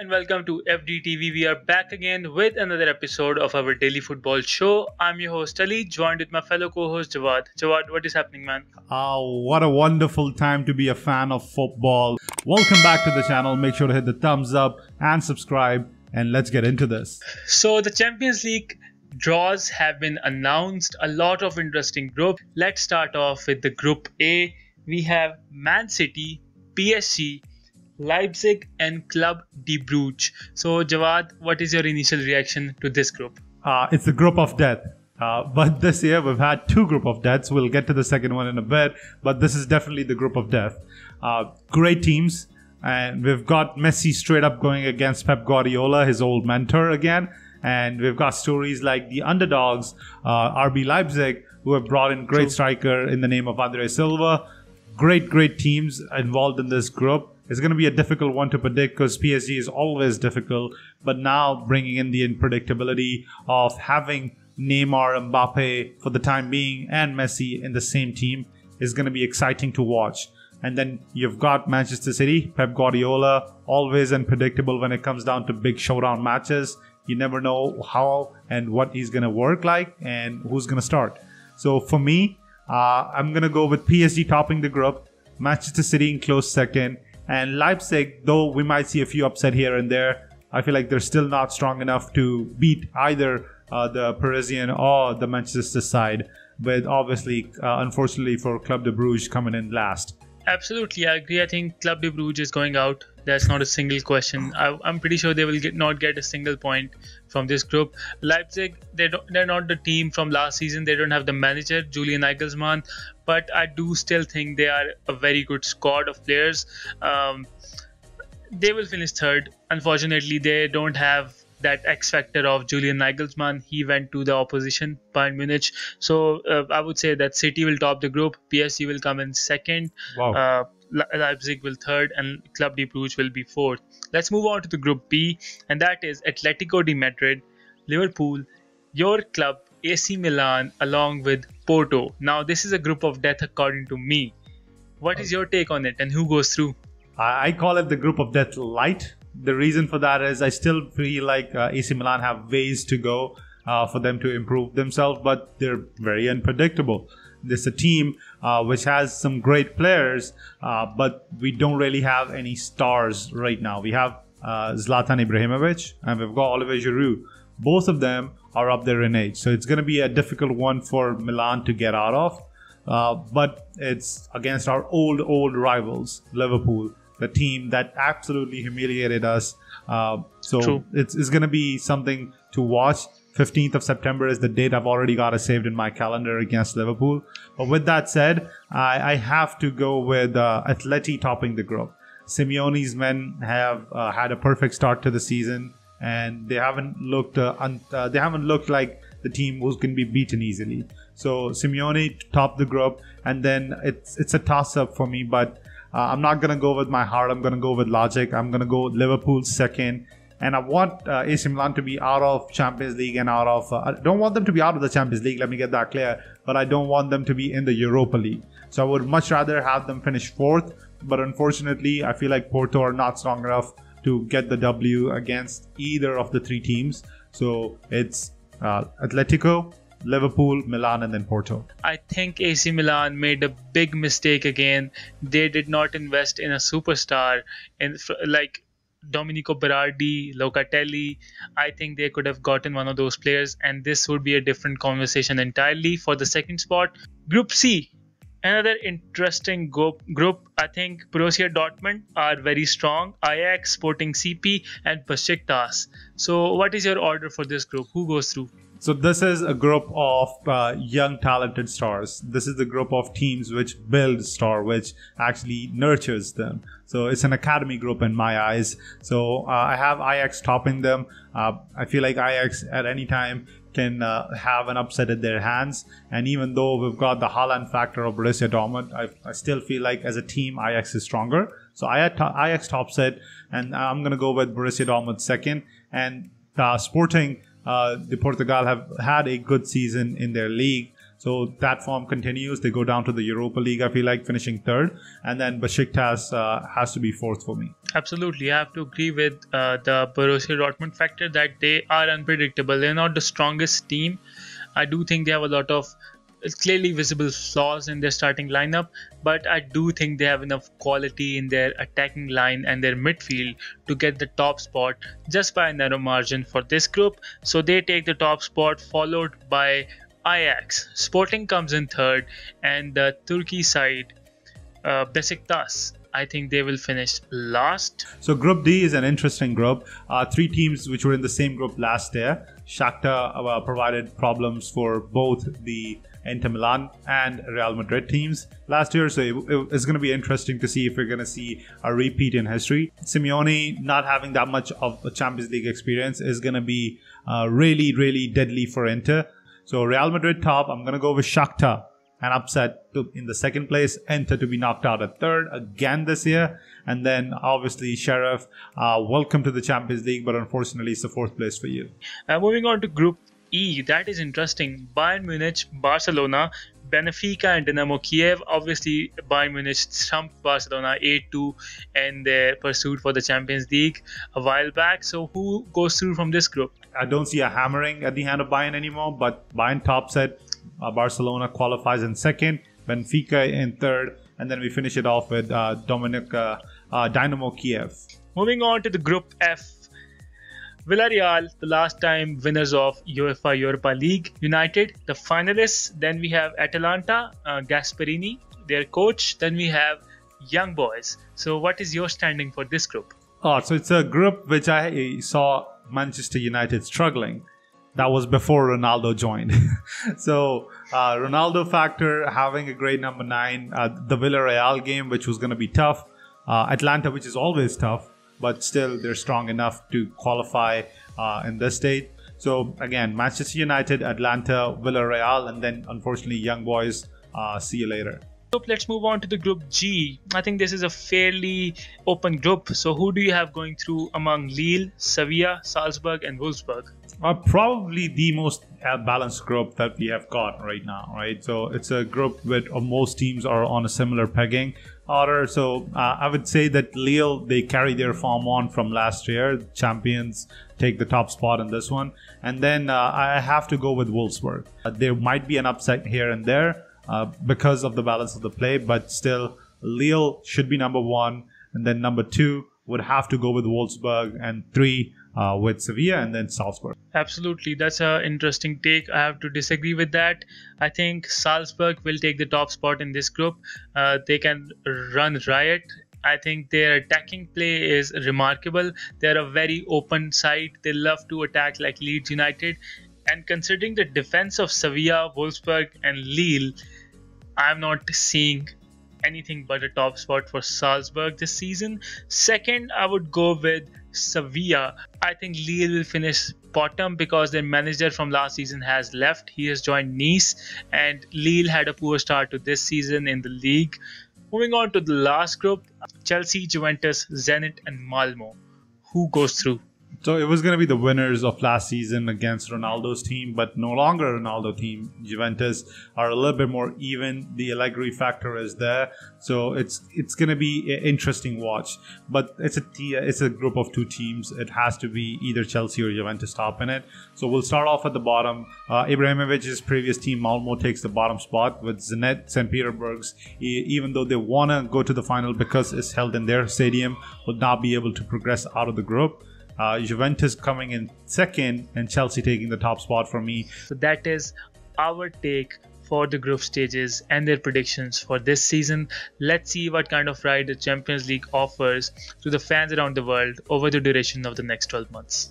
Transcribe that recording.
and welcome to FDTV. We are back again with another episode of our daily football show. I'm your host Ali, joined with my fellow co-host Jawad. Jawad, what is happening, man? What a wonderful time to be a fan of football. Welcome back to the channel. Make sure to hit the thumbs up and subscribe, and let's get into this. So the Champions League draws have been announced. A lot of interesting groups. Let's start off with the Group A. We have Man City, PSG, Leipzig and Club de Brugge. So Jawad, what is your initial reaction to this group? It's the group of death. But this year we've had two group of deaths. We'll get to the second one in a bit. But this is definitely the group of death. Great teams. And we've got Messi straight up going against Pep Guardiola, his old mentor again. And we've got stories like the underdogs, RB Leipzig, who have brought in great striker in the name of Andre Silva. Great teams involved in this group. It's going to be a difficult one to predict because PSG is always difficult. But now bringing in the unpredictability of having Neymar, Mbappe for the time being and Messi in the same team is going to be exciting to watch. And then you've got Manchester City, Pep Guardiola, always unpredictable when it comes down to big showdown matches. You never know how and what he's going to work like and who's going to start. So for me, I'm going to go with PSG topping the group, Manchester City in close second, and Leipzig, though we might see a few upset here and there, I feel like they're still not strong enough to beat either the Parisian or the Manchester side, with obviously, unfortunately for Club de Brugge coming in last. Absolutely, I agree. I think Club de Brugge is going out. That's not a single question. I'm pretty sure they will not get a single point from this group. Leipzig, they're not the team from last season. They don't have the manager, Julian Nagelsmann. But I do still think they are a very good squad of players. They will finish third. Unfortunately, they don't have that X factor of Julian Nagelsmann. He went to the opposition, Bayern Munich. So I would say that City will top the group. PSG will come in second. Wow. Leipzig will third, and Club de Brugge will be fourth. Let's move on to the Group B, and that is Atletico de Madrid, Liverpool, your club AC Milan, along with Porto. Now, this is a group of death according to me. What is your take on it, and who goes through? I call it the group of death light. The reason for that is I still feel like AC Milan have ways to go for them to improve themselves, but they're very unpredictable. There's a team which has some great players, but we don't really have any stars right now. We have Zlatan Ibrahimovic and we've got Olivier Giroud. Both of them are up there in age, so it's going to be a difficult one for Milan to get out of. But it's against our old rivals, Liverpool, the team that absolutely humiliated us. So it's going to be something to watch. 15th of September is the date. I've already got it saved in my calendar against Liverpool. But with that said, I have to go with Atleti topping the group. Simeone's men have had a perfect start to the season, and they haven't looked like the team who can be beaten easily. So Simeone top the group, and then it's a toss-up for me, but I'm not going to go with my heart. I'm going to go with logic. I'm going to go with Liverpool second. And I want AC Milan to be out of Champions League and out of... I don't want them to be out of the Champions League, let me get that clear. But I don't want them to be in the Europa League. So I would much rather have them finish fourth. But unfortunately, I feel like Porto are not strong enough to get the W against either of the three teams. So it's Atletico, Liverpool, Milan, and then Porto. I think AC Milan made a big mistake again. They did not invest in a superstar like Domenico Berardi, Locatelli. I think they could have gotten one of those players, and this would be a different conversation entirely. For the second spot, Group C, another interesting group. I think Borussia Dortmund are very strong, Ajax, Sporting CP, and Besiktas. So what is your order for this group? Who goes through? So this is a group of young talented stars. This is the group of teams which build star, which actually nurtures them. So it's an academy group in my eyes. So I have Ajax topping them. I feel like Ajax at any time can have an upset in their hands. And even though we've got the Haaland factor of Borussia Dortmund, I still feel like as a team, Ajax is stronger. So Ajax tops it, and I'm going to go with Borussia Dortmund second. And Sporting de Portugal have had a good season in their league. So that form continues. They go down to the Europa League, I feel like, finishing third. And then Besiktas has to be fourth for me. Absolutely, I have to agree with the Borussia Dortmund factor that they are unpredictable. They're not the strongest team. I do think they have a lot of clearly visible flaws in their starting lineup, but I do think they have enough quality in their attacking line and their midfield to get the top spot just by a narrow margin for this group. So they take the top spot, followed by Ajax. Sporting comes in third, and the Turkey side, Besiktas, I think they will finish last. So Group D is an interesting group. Three teams which were in the same group last year. Shakhtar provided problems for both the Inter Milan and Real Madrid teams last year. So it's going to be interesting to see if we're going to see a repeat in history. Simeone not having that much of a Champions League experience is going to be really, really deadly for Inter. So Real Madrid top, I'm going to go with Shakhtar. And upset in the second place, Inter to be knocked out at third again this year. And then obviously Sheriff, welcome to the Champions League, but unfortunately it's the fourth place for you. Moving on to Group E, that is interesting. Bayern Munich, Barcelona, Benfica and Dynamo Kiev. Obviously Bayern Munich stumped Barcelona 8-2 in their pursuit for the Champions League a while back. So who goes through from this group? I don't see a hammering at the hand of Bayern anymore, but Bayern tops it. Barcelona qualifies in second, Benfica in third, and then we finish it off with Dynamo Kiev. Moving on to the Group F, Villarreal, the last time winners of UEFA Europa League, United, the finalists. Then we have Atalanta, Gasperini, their coach. Then we have Young Boys. So what is your standing for this group? So it's a group which I saw Manchester United struggling. That was before Ronaldo joined. So Ronaldo factor, having a great number 9, the Villarreal game, which was going to be tough. Atlanta, which is always tough, but still they're strong enough to qualify in this stage. So again, Manchester United, Atlanta, Villarreal, and then unfortunately Young Boys. See you later. So let's move on to the Group G. I think this is a fairly open group. So who do you have going through among Lille, Sevilla, Salzburg and Wolfsburg? Probably the most balanced group that we have got right now, right? So it's a group where most teams are on a similar pegging order. So I would say that Lille, they carry their form on from last year. Champions take the top spot in this one. And then I have to go with Wolfsburg. There might be an upset here and there because of the balance of the play, but still Lille should be number 1. And then number 2 would have to go with Wolfsburg, and 3 with Sevilla, and then Salzburg. Absolutely, that's an interesting take. I have to disagree with that. I think Salzburg will take the top spot in this group. They can run riot. I think their attacking play is remarkable. They're a very open side. They love to attack like Leeds United. And considering the defense of Sevilla, Wolfsburg and Lille, I'm not seeing anything but a top spot for Salzburg this season. Second, I would go with Sevilla. I think Lille will finish bottom because their manager from last season has left. He has joined Nice, and Lille had a poor start to this season in the league. Moving on to the last group, Chelsea, Juventus, Zenit and Malmo. Who goes through? So it was going to be the winners of last season against Ronaldo's team, but no longer Ronaldo team. Juventus are a little bit more even. The Allegri factor is there, so it's going to be an interesting watch. But it's a group of 2 teams. It has to be either Chelsea or Juventus top in it. So we'll start off at the bottom. Ibrahimovic's previous team Malmo takes the bottom spot with Zenit St. Petersburg's. Even though they want to go to the final because it's held in their stadium, will not be able to progress out of the group. Juventus coming in second and Chelsea taking the top spot for me. So that is our take for the group stages and their predictions for this season. Let's see what kind of ride the Champions League offers to the fans around the world over the duration of the next 12 months.